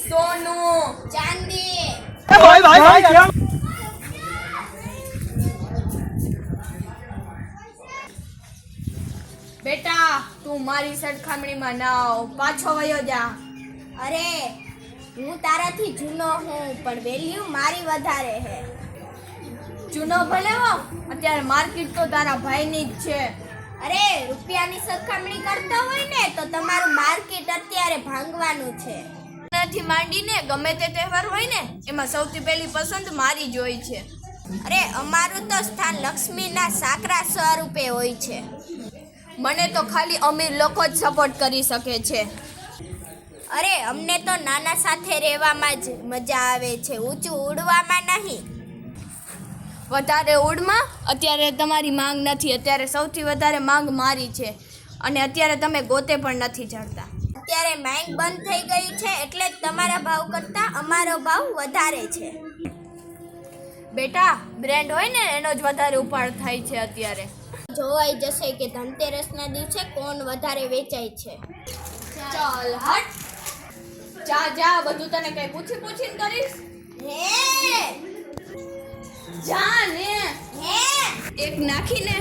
सोनू चांदी भाई क्या बेटा तू मारी सरखामणीમાં ના આવ પાછો વયો જા અરે હું તારાથી જૂનો હું પણ વેલ્યુ મારી વધારે હે જૂનો ભલે હો અત્યારે માર્કેટ તો તારા ભાઈની જ છે અરે રૂપિયાની સરખામણી કરતા હોય ને તો તમારું માર્કેટ અત્યારે ભાંગવાનું છે થી માંડીને ગમે તે તહેવાર હોય ને એમાં સૌથી પહેલી પસંદ મારી જ હોય છે અરે અમારું તો સ્થાન લક્ષ્મીના સાકરા સ્વરૂપે હોય છે મને તો ખાલી અમીર લોકો જ સપોર્ટ કરી શકે છે અરે અમને તો નાના સાથે રહેવામાં જ મજા આવે છે ઊંચું ઉડવામાં નહીં વધારે ઉડમાં અત્યારે તમારી માંગ નથી અત્યારે સૌથી વધારે માંગ મારી છે અને અત્યારે તમે ગોતે પણ નથી ચડતા અત્યારે માંગ બંધ થઈ ગઈ છે એટલે જ તમારા ભાવ કરતાં અમારો ભાવ વધારે છે બેટા બ્રાન્ડ હોય ને એનો જ વધારે ઉપાડ થાય છે અત્યારે જોવાઈ જશે કે ધનતેરસના દિવસે કોણ વધારે વેચાય છે ચાલ હટ જા બધું તને કઈ પૂછીને કરીશ હે જા ને હે એક નાખીને